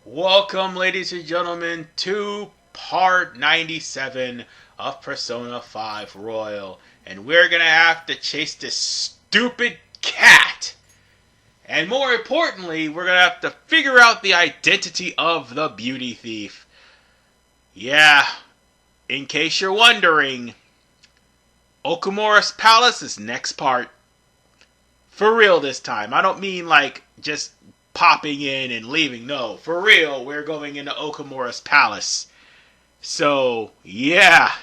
Welcome, ladies and gentlemen, to part 97 of Persona 5 Royal. And we're gonna have to chase this stupid cat. And more importantly, we're gonna have to figure out the identity of the beauty thief. Yeah, in case you're wondering, Okumura's Palace is next part. For real this time. I don't mean like just popping in and leaving. No, for real, we're going into Okumura's Palace. So, yeah.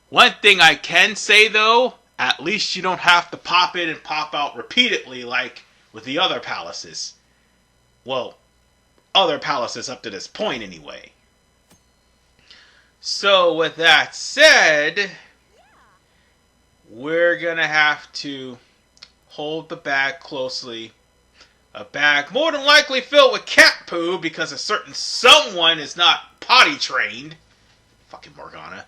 One thing I can say though, at least you don't have to pop in and pop out repeatedly like with the other palaces. Well, other palaces up to this point anyway. So, with that said, we're gonna have to hold the bag closely. A bag more than likely filled with cat poo because a certain someone is not potty trained. Fucking Morgana.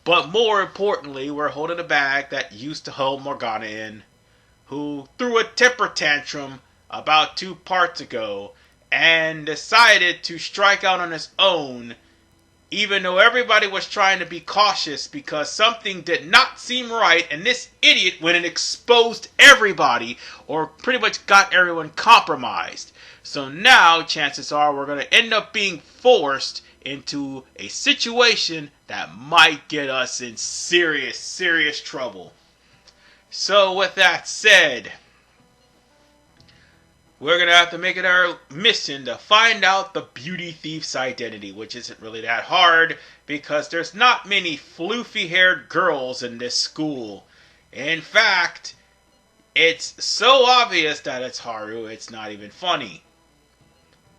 But more importantly, we're holding a bag that used to hold Morgana in, who threw a temper tantrum about 2 parts ago and decided to strike out on his own, even though everybody was trying to be cautious because something did not seem right, and this idiot went and exposed everybody, or pretty much got everyone compromised. So now, chances are, we're going to end up being forced into a situation that might get us in serious, serious trouble. So with that said, we're going to have to make it our mission to find out the beauty thief's identity, which isn't really that hard because there's not many floofy-haired girls in this school. In fact, it's so obvious that it's Haru, it's not even funny.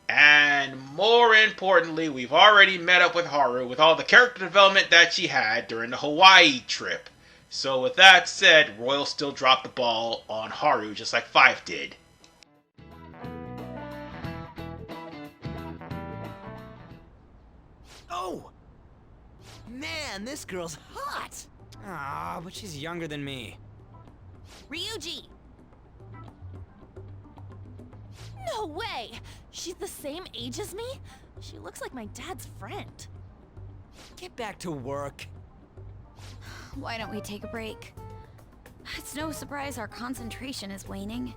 And more importantly, we've already met up with Haru with all the character development that she had during the Hawaii trip. So with that said, Royal still dropped the ball on Haru just like 5 did. Oh! Man, this girl's hot! Ah, but she's younger than me. Ryuji! No way! She's the same age as me? She looks like my dad's friend. Get back to work. Why don't we take a break? It's no surprise our concentration is waning.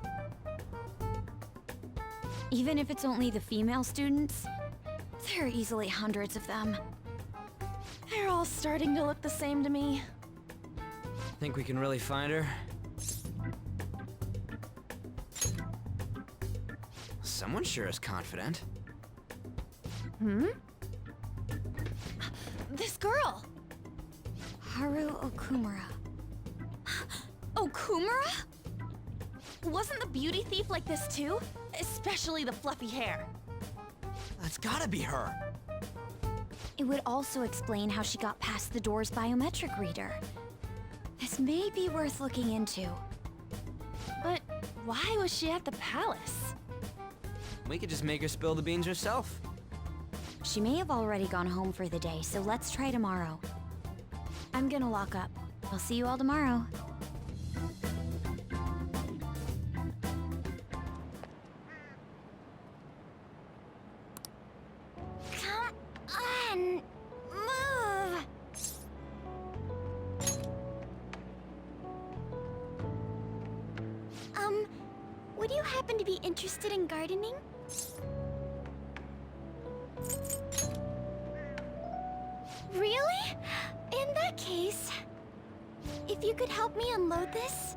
Even if it's only the female students, there are easily hundreds of them. They're all starting to look the same to me. Think we can really find her? Someone sure is confident. This girl! Haru Okumura. Okumura? Wasn't the beauty thief like this too? Especially the fluffy hair. That's gotta be her. It would also explain how she got past the door's biometric reader. This may be worth looking into. But why was she at the palace? We could just make her spill the beans herself. She may have already gone home for the day, so let's try tomorrow. I'm gonna lock up. I'll see you all tomorrow. Come on! Move! Would you happen to be interested in gardening? Really? In that case, if you could help me unload this?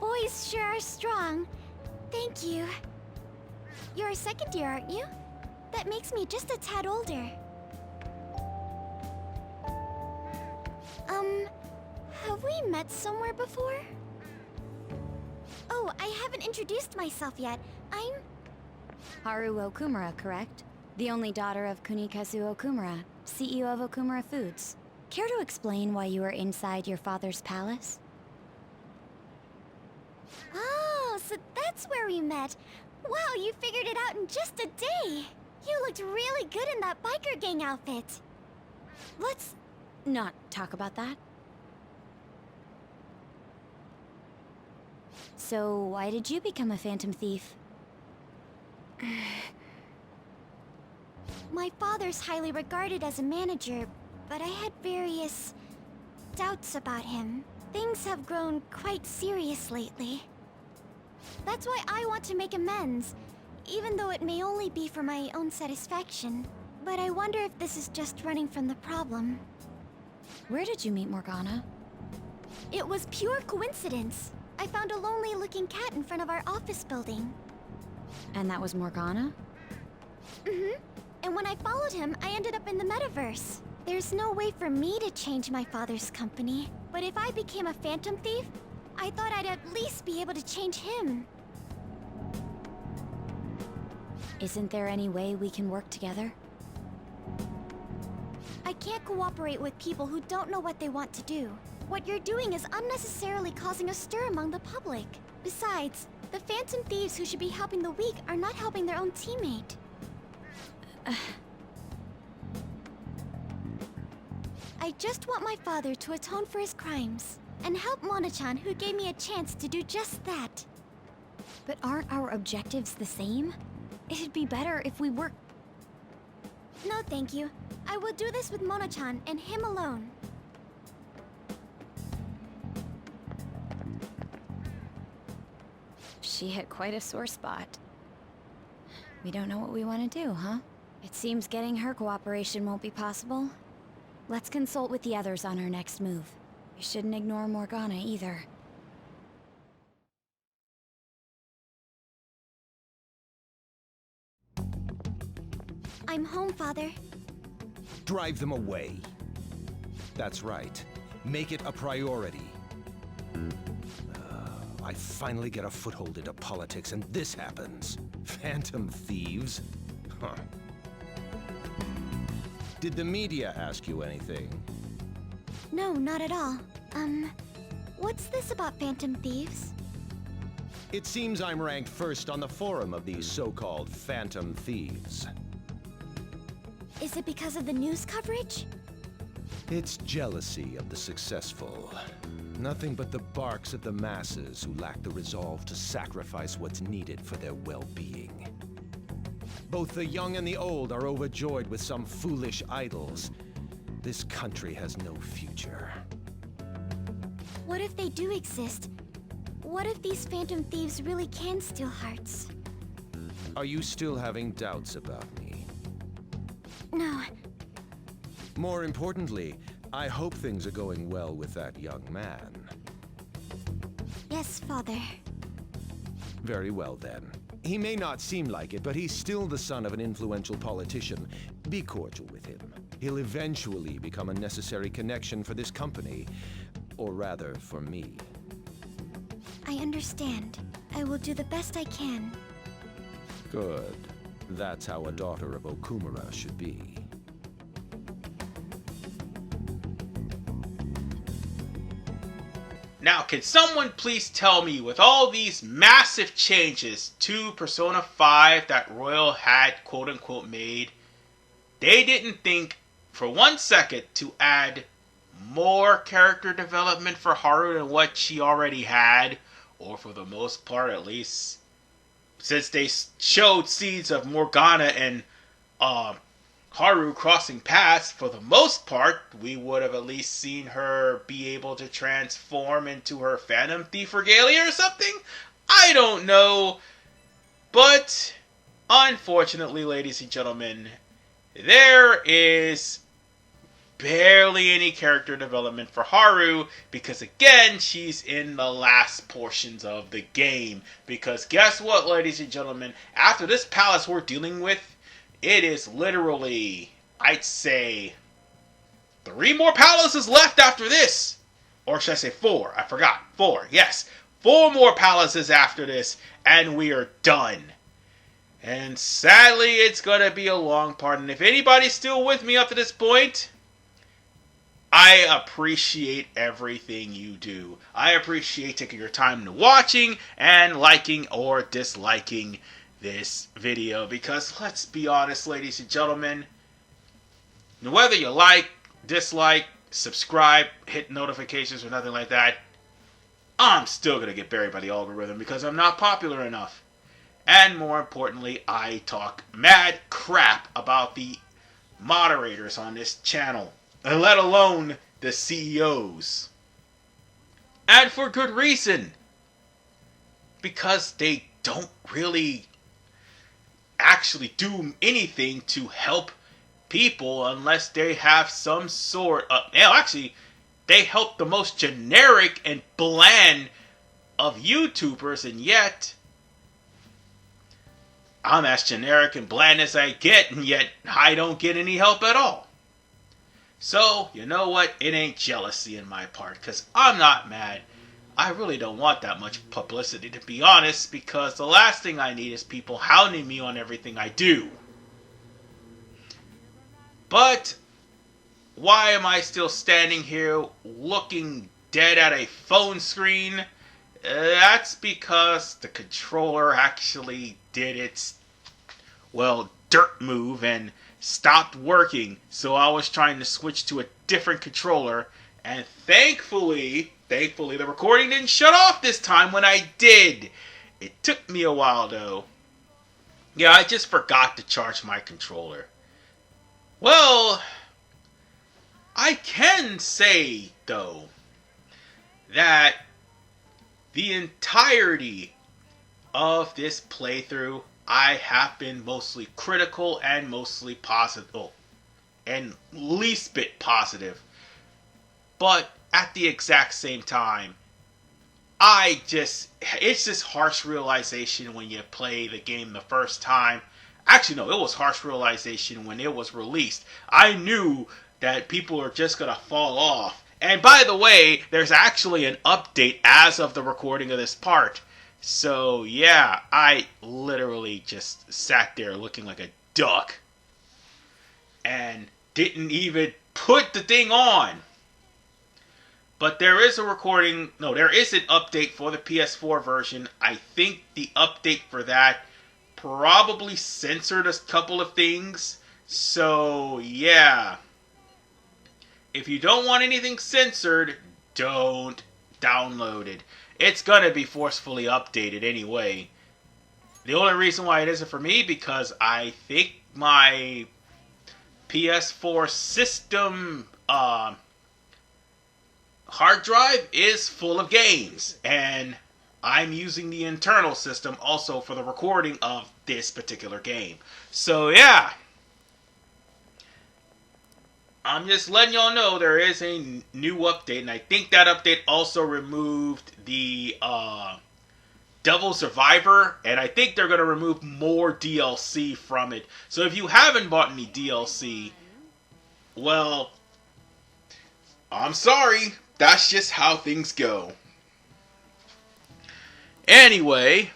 Boys sure are strong. Thank you. You're a second year, aren't you? That makes me just a tad older. Have we met somewhere before? Oh, I haven't introduced myself yet. I'm... Haru Okumura, correct? The only daughter of Kunikazu Okumura, CEO of Okumura Foods. Care to explain why you were inside your father's palace? Oh, so that's where we met. Wow, you figured it out in just a day. You looked really good in that biker gang outfit. Let's not talk about that. So why did you become a phantom thief? My father's highly regarded as a manager, but I had various doubts about him. Things have grown quite serious lately. That's why I want to make amends, even though it may only be for my own satisfaction. But I wonder if this is just running from the problem. Where did you meet Morgana? It was pure coincidence. I found a lonely-looking cat in front of our office building. And that was Morgana? Mm-hmm. And when I followed him, I ended up in the metaverse. There's no way for me to change my father's company. But if I became a phantom thief, I thought I'd at least be able to change him. Isn't there any way we can work together? I can't cooperate with people who don't know what they want to do. What you're doing is unnecessarily causing a stir among the public. Besides, the phantom thieves who should be helping the weak are not helping their own teammate. I just want my father to atone for his crimes, and help Mona-chan, who gave me a chance to do just that. But aren't our objectives the same? It'd be better if we work... No, thank you. I will do this with Mona-chan and him alone. She hit quite a sore spot. We don't know what we want to do, huh? It seems getting her cooperation won't be possible. Let's consult with the others on our next move. We shouldn't ignore Morgana either. I'm home, Father. Drive them away. That's right. Make it a priority. I finally get a foothold into politics, and this happens. Phantom thieves? Huh. Did the media ask you anything? No, not at all. What's this about phantom thieves? It seems I'm ranked first on the forum of these so-called phantom thieves. Is it because of the news coverage? It's jealousy of the successful. Nothing but the barks of the masses who lack the resolve to sacrifice what's needed for their well-being. Both the young and the old are overjoyed with some foolish idols. This country has no future. What if they do exist? What if these phantom thieves really can steal hearts? Are you still having doubts about me? No. More importantly, I hope things are going well with that young man. Yes, Father. Very well, then. He may not seem like it, but he's still the son of an influential politician. Be cordial with him. He'll eventually become a necessary connection for this company. Or rather, for me. I understand. I will do the best I can. Good. That's how a daughter of Okumura should be. Now, can someone please tell me, with all these massive changes to Persona 5 that Royal had quote-unquote made, they didn't think for 1 second to add more character development for Haru than what she already had, or for the most part at least, since they showed seeds of Morgana and Haru crossing paths, for the most part, we would have at least seen her be able to transform into her Phantom Thief regalia or something? I don't know. But, unfortunately, ladies and gentlemen, there is barely any character development for Haru, because again, she's in the last portions of the game. Because guess what, ladies and gentlemen? After this palace we're dealing with, it is literally, I'd say, 3 more palaces left after this. Or should I say 4? I forgot. 4, yes. 4 more palaces after this, and we are done. And sadly, it's going to be a long part. And if anybody's still with me up to this point, I appreciate everything you do. I appreciate taking your time to watching and liking or disliking this video, because let's be honest, ladies and gentlemen, whether you like, dislike, subscribe, hit notifications or nothing like that, I'm still gonna get buried by the algorithm because I'm not popular enough. And more importantly, I talk mad crap about the moderators on this channel, and let alone the CEOs. And for good reason. Because they don't really actually do anything to help people unless they have some sort of... actually, they help the most generic and bland of YouTubers, and yet I'm as generic and bland as I get, and yet I don't get any help at all. So, you know what? It ain't jealousy in my part, because I'm not mad. I really don't want that much publicity, to be honest, because the last thing I need is people hounding me on everything I do. But why am I still standing here looking dead at a phone screen? That's because the controller actually did its, well, dirt move and stopped working. So I was trying to switch to a different controller, and thankfully the recording didn't shut off this time when I did. It took me a while though. Yeah, I just forgot to charge my controller. Well, I can say though that the entirety of this playthrough I have been mostly critical and mostly positive, and least bit positive. But at the exact same time, it's just harsh realization when you play the game the first time. Actually, no, it was harsh realization when it was released. I knew that people are just going to fall off. And by the way, there's actually an update as of the recording of this part. So, yeah, I literally just sat there looking like a duck and didn't even put the thing on. But there is there is an update for the PS4 version. I think the update for that probably censored a couple of things. So, yeah. If you don't want anything censored, don't download it. It's gonna be forcefully updated anyway. The only reason why it isn't for me, because I think my PS4 system hard drive is full of games, and I'm using the internal system also for the recording of this particular game. So yeah, I'm just letting y'all know there is a new update, and I think that update also removed the Devil Survivor, and I think they're going to remove more DLC from it. So if you haven't bought any DLC, well, I'm sorry. That's just how things go. Anyway,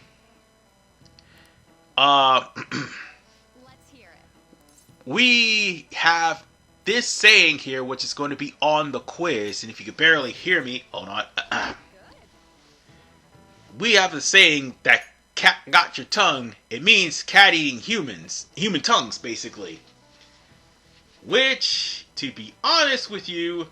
Let's hear it. we have this saying here, which is going to be on the quiz, and if you could barely hear me, hold on. We have the saying that cat got your tongue. It means cat eating human tongues, basically. Which, to be honest with you,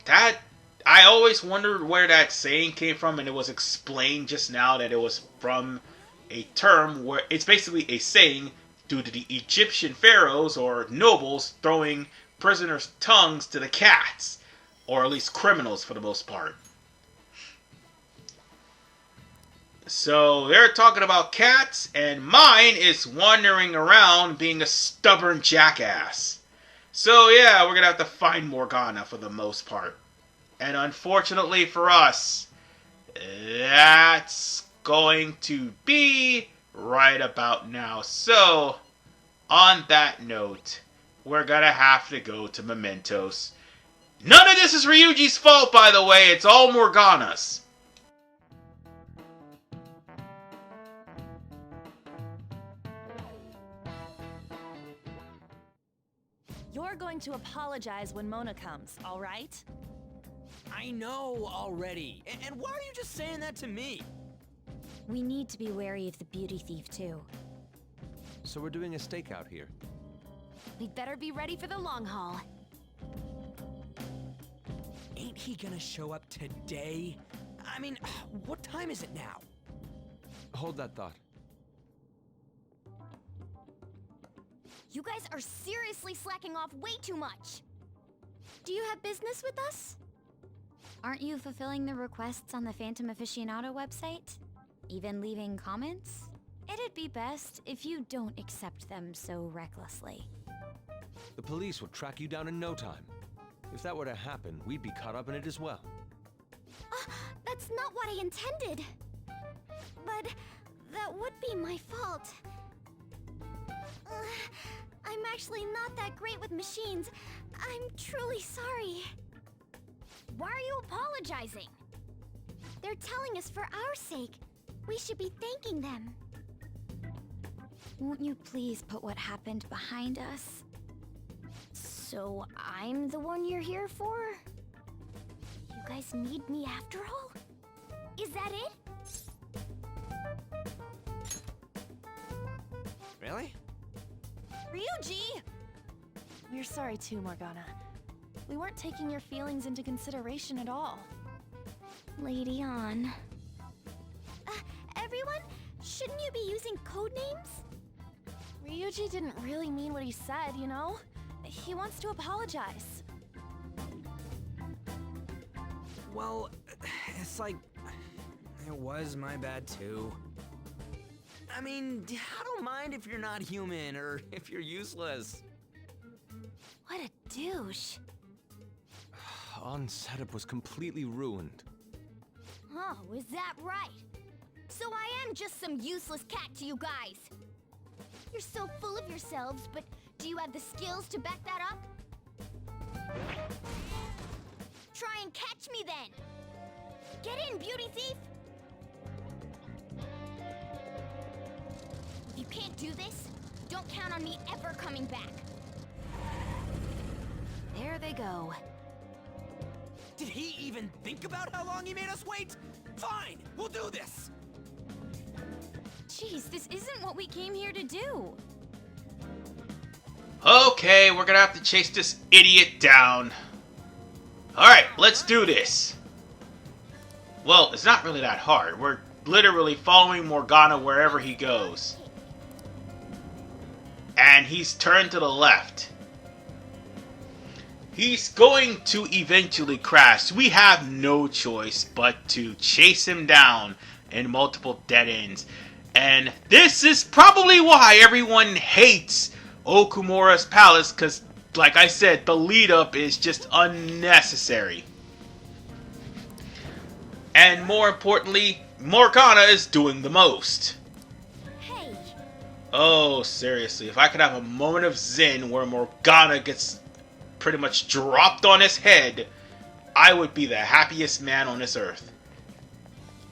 that I always wondered where that saying came from, and it was explained just now that it was from a term where it's basically a saying due to the Egyptian pharaohs or nobles throwing prisoners' tongues to the cats, or at least criminals for the most part. So they're talking about cats, and mine is wandering around being a stubborn jackass. So yeah, we're gonna have to find Morgana for the most part. And unfortunately for us, that's going to be right about now. So, on that note, we're gonna have to go to Mementos. None of this is Ryuji's fault, by the way. It's all Morgana's. You're going to apologize when Mona comes, all right? I know already. And why are you just saying that to me? We need to be wary of the beauty thief, too. So we're doing a stakeout here. We'd better be ready for the long haul. Ain't he gonna show up today? I mean, what time is it now? Hold that thought. You guys are seriously slacking off way too much. Do you have business with us? Aren't you fulfilling the requests on the Phantom Aficionado website? Even leaving comments? It'd be best if you don't accept them so recklessly. The police will track you down in no time. If that were to happen, we'd be caught up in it as well. That's not what I intended. But that would be my fault. I'm actually not that great with machines. I'm truly sorry. Why are you apologizing? They're telling us for our sake. We should be thanking them. Won't you please put what happened behind us? So I'm the one you're here for? You guys need me after all? Is that it? Really? Ryuji! We're sorry too, Morgana. We weren't taking your feelings into consideration at all. Lady on. Everyone, shouldn't you be using code names? Ryuji didn't really mean what he said, you know? He wants to apologize. Well, it's like... it was my bad too. I mean, I don't mind if you're not human or if you're useless. What a douche. On setup was completely ruined. Oh, is that right? So I am just some useless cat to you guys. You're so full of yourselves, but do you have the skills to back that up? Try and catch me then! Get in, beauty thief! If you can't do this, don't count on me ever coming back. There they go. Did he even think about how long he made us wait? Fine, we'll do this! Jeez, this isn't what we came here to do. Okay, we're gonna have to chase this idiot down. Alright, let's do this. Well, it's not really that hard. We're literally following Morgana wherever he goes. And he's turned to the left. He's going to eventually crash. We have no choice but to chase him down in multiple dead ends. And this is probably why everyone hates Okumura's palace, because, like I said, the lead-up is just unnecessary. And more importantly, Morgana is doing the most. Hey, Oh, seriously, if I could have a moment of zen where Morgana gets pretty much dropped on his head, I would be the happiest man on this earth.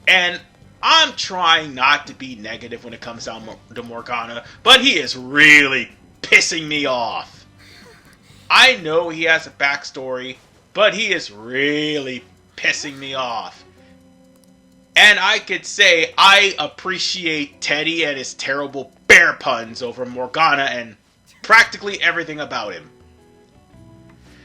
And I'm trying not to be negative when it comes down to Morgana, but he is really pissing me off. I know he has a backstory, but he is really pissing me off. And I could say I appreciate Teddy and his terrible bear puns over Morgana and practically everything about him.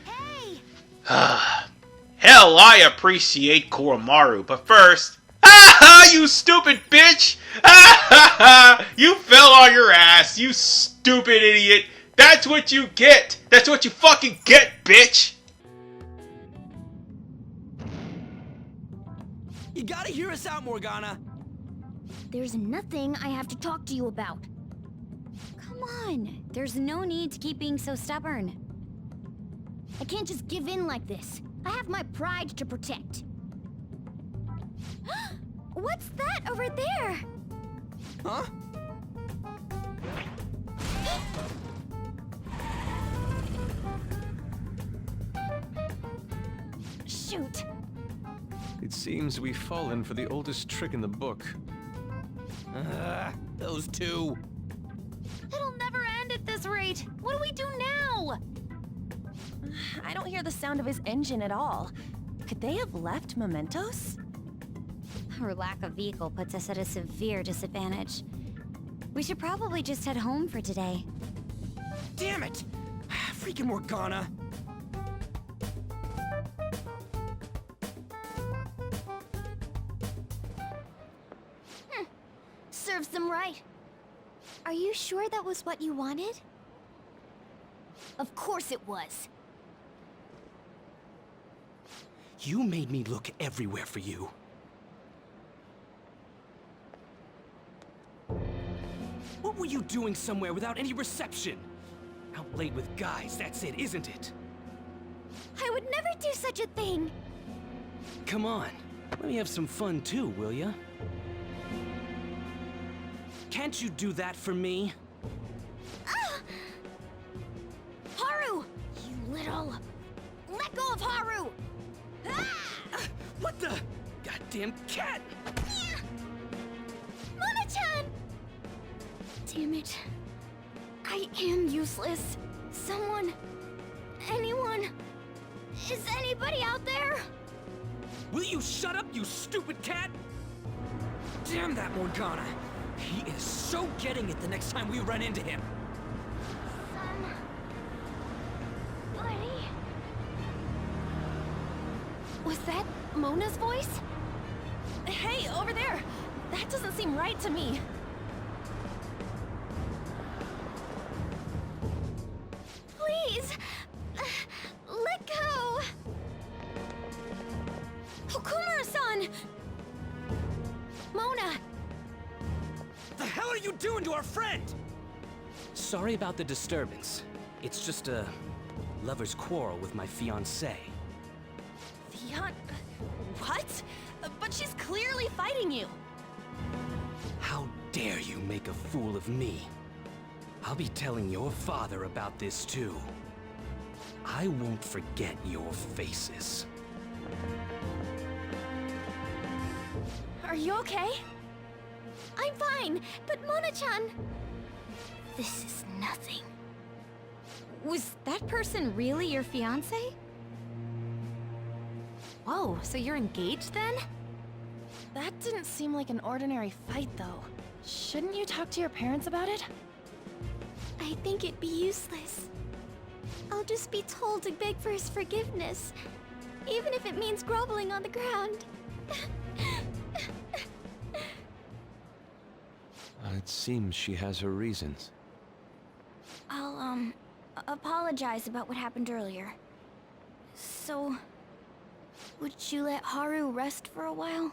hey! Hell, I appreciate Koromaru, but first... Ah, you stupid bitch! Ah, you fell on your ass, you stupid idiot! That's what you get! That's what you fucking get, bitch! You gotta hear us out, Morgana! There's nothing I have to talk to you about. Come on, there's no need to keep being so stubborn. I can't just give in like this. I have my pride to protect. What's that over there? Huh? Shoot. It seems we've fallen for the oldest trick in the book. Those two. It'll never end at this rate. What do we do now? I don't hear the sound of his engine at all. Could they have left mementos? Our lack of vehicle puts us at a severe disadvantage. We should probably just head home for today. Damn it! Freaking Morgana! Serves them right. Are you sure that was what you wanted? Of course it was. You made me look everywhere for you. What were you doing somewhere without any reception? Out late with guys, that's it, isn't it? I would never do such a thing. Come on, let me have some fun too, will ya? Can't you do that for me? Ah! Haru! You little... Let go of Haru! Ah! What the? Goddamn cat! Mona-chan! Damn it. I am useless. Someone... anyone... Is anybody out there? Will you shut up, you stupid cat? Damn that Morgana! He is so getting it the next time we run into him. Buddy... Was that Mona's voice? Hey, over there! That doesn't seem right to me. Please! Let go! Okumura-san! Mona! The hell are you doing to our friend? Sorry about the disturbance. It's just a lover's quarrel with my fiance. What? But she's clearly fighting you. How dare you make a fool of me? I'll be telling your father about this too. I won't forget your faces. Are you okay? I'm fine, but Mona-chan... This is nothing. Was that person really your fiance? Whoa, so you're engaged then? That didn't seem like an ordinary fight, though. Shouldn't you talk to your parents about it? I think it'd be useless. I'll just be told to beg for his forgiveness, even if it means groveling on the ground. It seems she has her reasons. I'll, apologize about what happened earlier. So, would you let Haru rest for a while?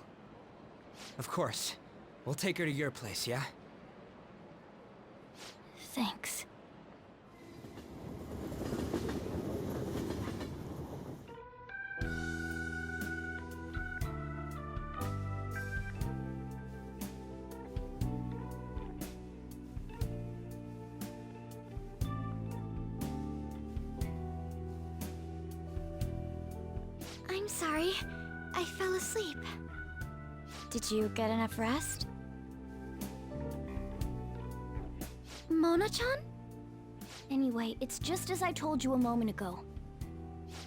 Of course. We'll take her to your place, yeah? Thanks. I'm sorry. I fell asleep. Did you get enough rest? Mona-chan? Anyway, it's just as I told you a moment ago.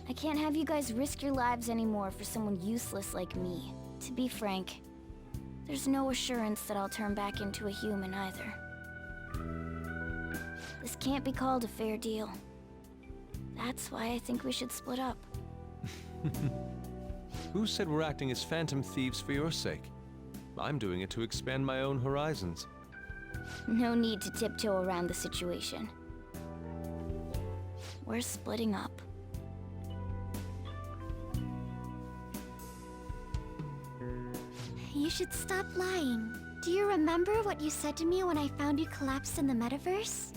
I can't have you guys risk your lives anymore for someone useless like me. To be frank, there's no assurance that I'll turn back into a human either. This can't be called a fair deal. That's why I think we should split up. Who said we're acting as phantom thieves for your sake? I'm doing it to expand my own horizons. No need to tiptoe around the situation. We're splitting up. You should stop lying. Do you remember what you said to me when I found you collapsed in the metaverse?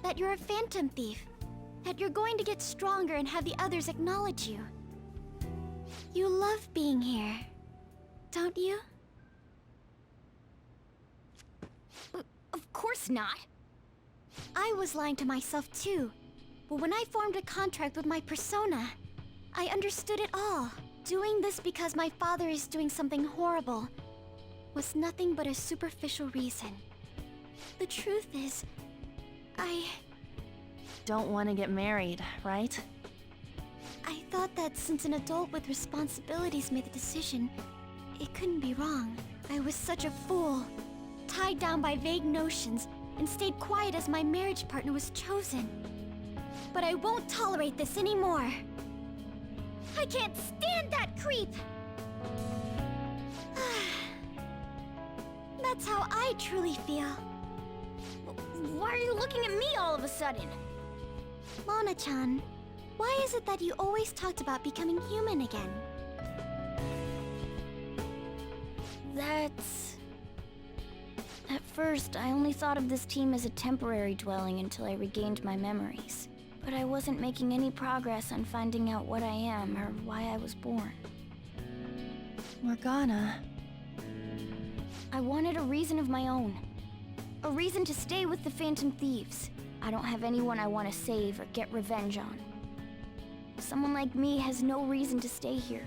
That you're a phantom thief. That you're going to get stronger and have the others acknowledge you. You love being here, don't you? Of course not. I was lying to myself too. But when I formed a contract with my persona, I understood it all. Doing this because my father is doing something horrible was nothing but a superficial reason. The truth is, I Don't want to get married, right? thought that since an adult with responsibilities made the decision, it couldn't be wrong. I was such a fool, tied down by vague notions, and stayed quiet as my marriage partner was chosen. But I won't tolerate this anymore. I can't stand that creep! That's how I truly feel. Why are you looking at me all of a sudden? Mona-chan, why is it that you always talked about becoming human again? That's... At first, I only thought of this team as a temporary dwelling until I regained my memories. But I wasn't making any progress on finding out what I am or why I was born. Morgana. I wanted a reason of my own. A reason to stay with the Phantom Thieves. I don't have anyone I want to save or get revenge on. Someone like me has no reason to stay here.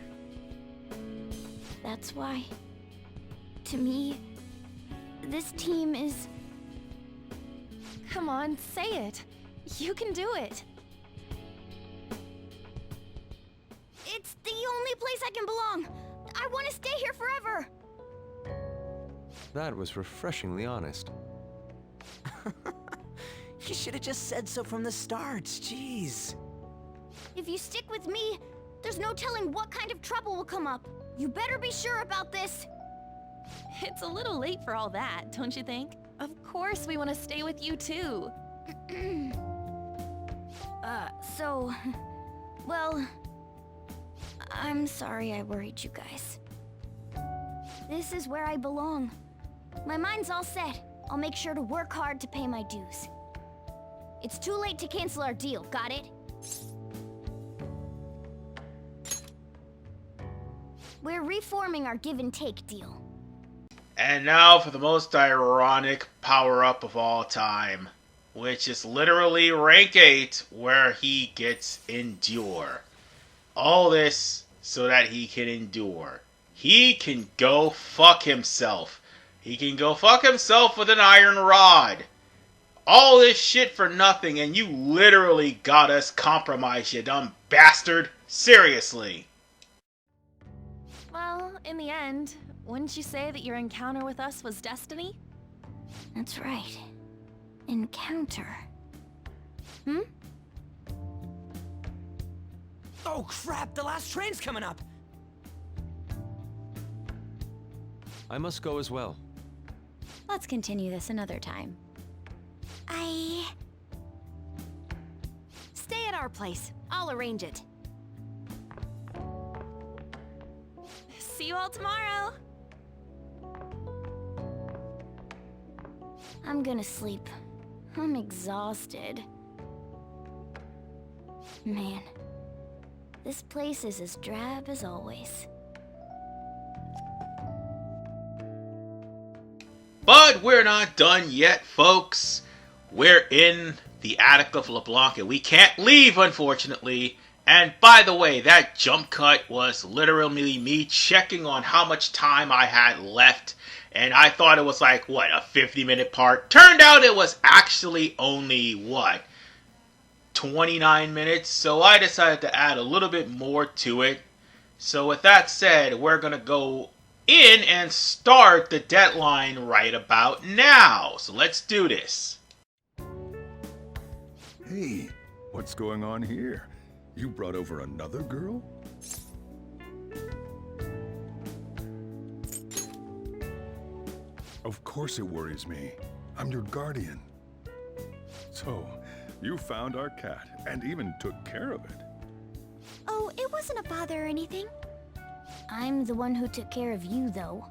That's why, to me, this team is... Come on, say it. You can do it. It's the only place I can belong. I want to stay here forever. That was refreshingly honest. You should have just said so from the start, jeez. If you stick with me, there's no telling what kind of trouble will come up. You better be sure about this. It's a little late for all that, don't you think? Of course we want to stay with you too. Well, I'm sorry I worried you guys. This is where I belong. My mind's all set. I'll make sure to work hard to pay my dues. It's too late to cancel our deal, got it? We're reforming our give and take deal. And now for the most ironic power-up of all time, which is literally rank 8, where he gets Endure. All this so that he can endure. He can go fuck himself. He can go fuck himself with an iron rod. All this shit for nothing, and you literally got us compromised, you dumb bastard. Seriously. Well, in the end, wouldn't you say that your encounter with us was destiny? That's right. Encounter. Oh crap, the last train's coming up! I must go as well. Let's continue this another time. Stay at our place. I'll arrange it. See you all tomorrow. I'm gonna sleep. I'm exhausted. Man, this place is as drab as always. But we're not done yet, folks. We're in the attic of LeBlanc, and we can't leave, unfortunately. And by the way, that jump cut was literally me checking on how much time I had left. And I thought it was like, what, a 50-minute part? Turned out it was actually only, 29 minutes? So I decided to add a little bit more to it. So with that said, we're going to go in and start the deadline right about now. So let's do this. Hey, what's going on here? You brought over another girl? Of course it worries me. I'm your guardian. So, you found our cat and even took care of it. Oh, it wasn't a bother or anything. I'm the one who took care of you, though.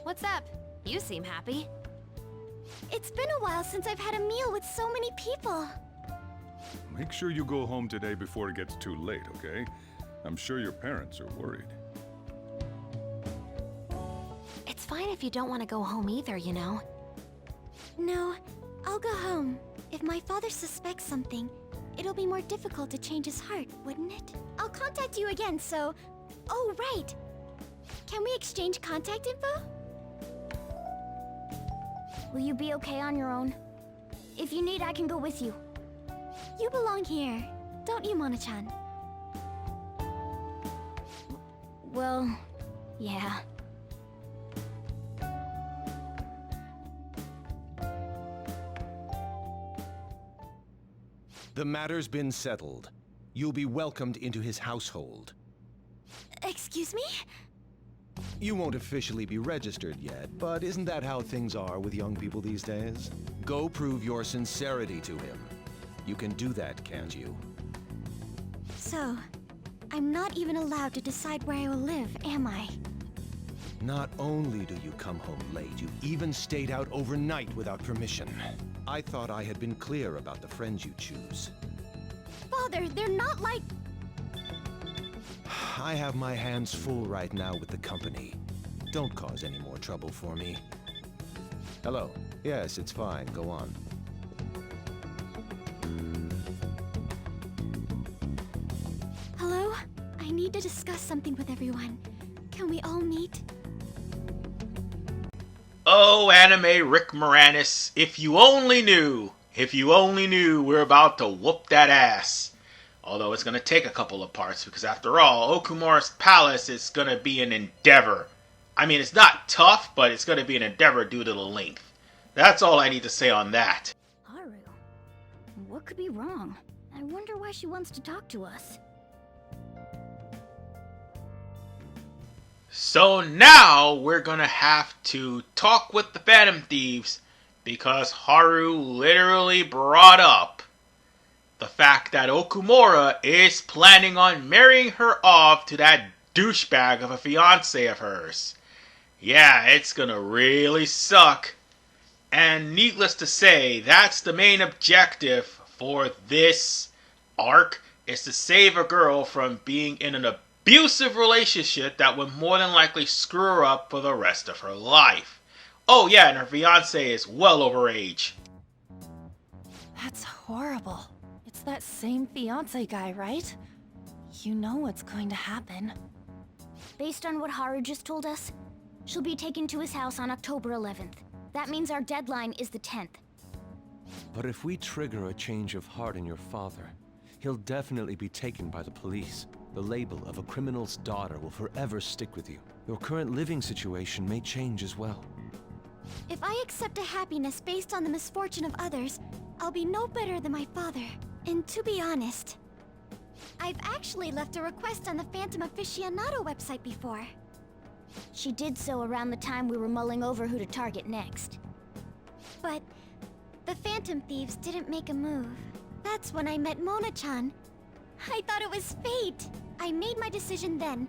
What's up? You seem happy. It's been a while since I've had a meal with so many people. Make sure you go home today before it gets too late, okay? I'm sure your parents are worried. It's fine if you don't want to go home either, you know. No, I'll go home. If my father suspects something, it'll be more difficult to change his heart, wouldn't it? I'll contact you again, so... Oh, right! Can we exchange contact info? Will you be okay on your own? If you need, I can go with you. You belong here, don't you, Mona-chan? Well, yeah. The matter's been settled. You'll be welcomed into his household. Excuse me? You won't officially be registered yet, but isn't that how things are with young people these days? Go prove your sincerity to him. You can do that, can't you? So, I'm not even allowed to decide where I will live, am I? Not only do you come home late, you even stayed out overnight without permission. I thought I had been clear about the friends you choose. Father, they're not like... I have my hands full right now with the company. Don't cause any more trouble for me. Hello. Yes, it's fine. Go on. Hello? I need to discuss something with everyone. Can we all meet? Oh, anime Rick Moranis, if you only knew we're about to whoop that ass. Although it's going to take a couple of parts, because after all, Okumura's palace is going to be an endeavor. I mean, it's not tough, but it's going to be an endeavor due to the length. That's all I need to say on that. Haru, what could be wrong? I wonder why she wants to talk to us. So now we're going to have to talk with the Phantom Thieves, because Haru literally brought up the fact that Okumura is planning on marrying her off to that douchebag of a fiance of hers. Yeah, it's gonna really suck. And needless to say, that's the main objective for this arc, is to save a girl from being in an abusive relationship that would more than likely screw her up for the rest of her life. Oh yeah, and her fiance is well over age. That's horrible. It's that same fiance guy, right? You know what's going to happen. Based on what Haru just told us, she'll be taken to his house on October 11th. That means our deadline is the 10th. But if we trigger a change of heart in your father, he'll definitely be taken by the police. The label of a criminal's daughter will forever stick with you. Your current living situation may change as well. If I accept a happiness based on the misfortune of others, I'll be no better than my father. And to be honest, I've actually left a request on the Phantom Aficionado website before. She did so around the time we were mulling over who to target next. But the Phantom Thieves didn't make a move. That's when I met Mona-chan. I thought it was fate. I made my decision then.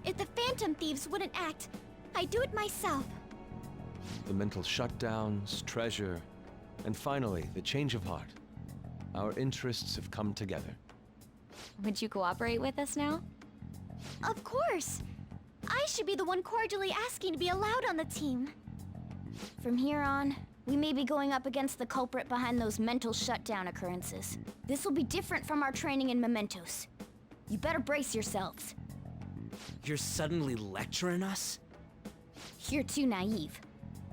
If the Phantom Thieves wouldn't act, I'd do it myself. The mental shutdowns, treasure, and finally, the change of heart. Our interests have come together. Would you cooperate with us now? Of course! I should be the one cordially asking to be allowed on the team. From here on, we may be going up against the culprit behind those mental shutdown occurrences. This will be different from our training in Mementos. You better brace yourselves. You're suddenly lecturing us? You're too naive.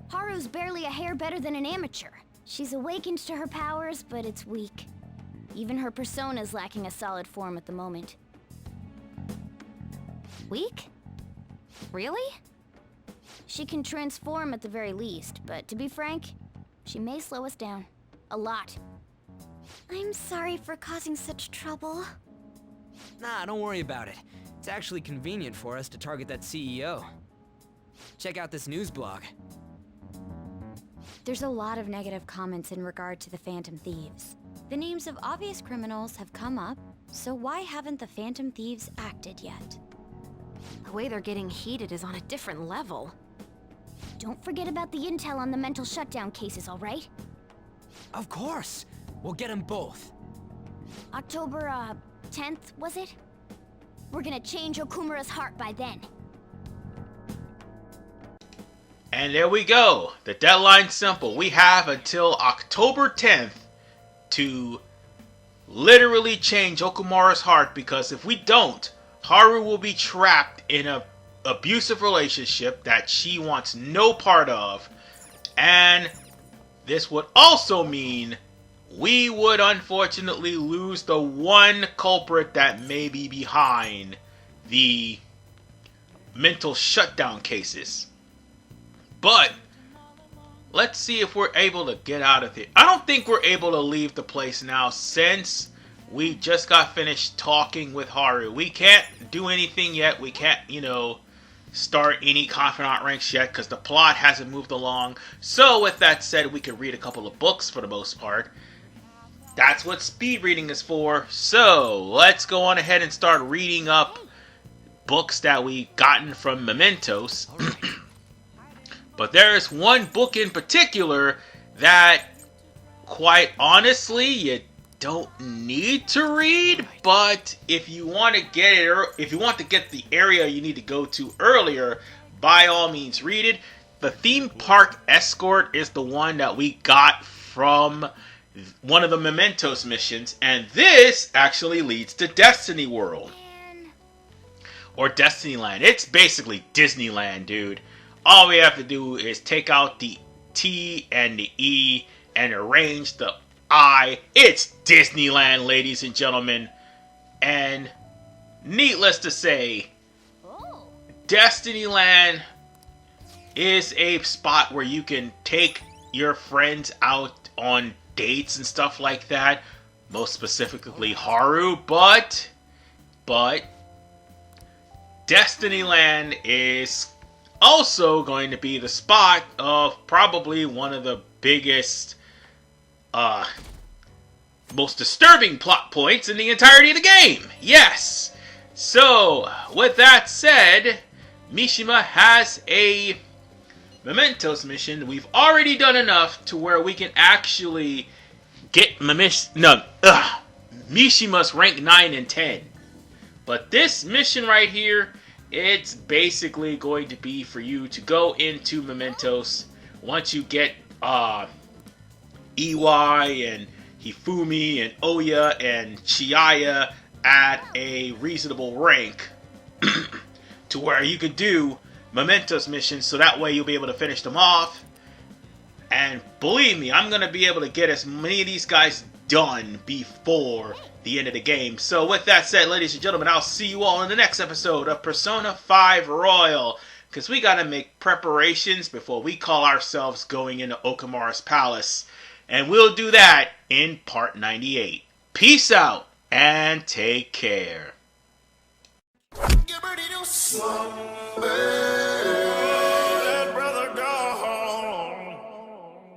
Haru's barely a hair better than an amateur. She's awakened to her powers, but it's weak. Even her persona's lacking a solid form at the moment. Weak? Really? She can transform at the very least, but to be frank, she may slow us down. A lot. I'm sorry for causing such trouble. Nah, don't worry about it. It's actually convenient for us to target that CEO. Check out this news blog. There's a lot of negative comments in regard to the Phantom Thieves. The names of obvious criminals have come up, so why haven't the Phantom Thieves acted yet? The way they're getting heated is on a different level. Don't forget about the intel on the mental shutdown cases, all right? Of course! We'll get them both. October, 10th, was it? We're gonna change Okumura's heart by then. And there we go. The deadline's simple. We have until October 10th to literally change Okumura's heart, because if we don't, Haru will be trapped in a abusive relationship that she wants no part of. And this would also mean we would unfortunately lose the one culprit that may be behind the mental shutdown cases. But let's see if we're able to get out of here. I don't think we're able to leave the place now, since we just got finished talking with Haru. We can't do anything yet. We can't, start any confidant ranks yet because the plot hasn't moved along. So with that said, we could read a couple of books for the most part. That's what speed reading is for. So let's go on ahead and start reading up books that we've gotten from Mementos. But there's one book in particular that, quite honestly, you don't need to read. But if you want to get it, if you want to get the area you need to go to earlier, by all means read it. The theme park escort is the one that we got from one of the Mementos missions, and this actually leads to Destiny World. Or Destinyland. It's basically Disneyland, dude. All we have to do is take out the T and the E and arrange the I. It's Disneyland, ladies and gentlemen. And needless to say, Destinyland is a spot where you can take your friends out on dates and stuff like that. Most specifically Haru, but Destinyland is also going to be the spot of probably one of the biggest, most disturbing plot points in the entirety of the game. Yes! So, with that said, Mishima has a Mementos mission. We've already done enough to where we can actually get Mishima's rank 9 and 10. But this mission right here, it's basically going to be for you to go into Mementos once you get EY and Hifumi and Oya and Chiaya at a reasonable rank to where you could do Mementos missions, so that way you'll be able to finish them off. And believe me, I'm going to be able to get as many of these guys done before the end of the game. So with that said, ladies and gentlemen, I'll see you all in the next episode of Persona 5 Royal, because we got to make preparations before we call ourselves going into Okumura's palace. And we'll do that in part 98. Peace out and take care. Slumber.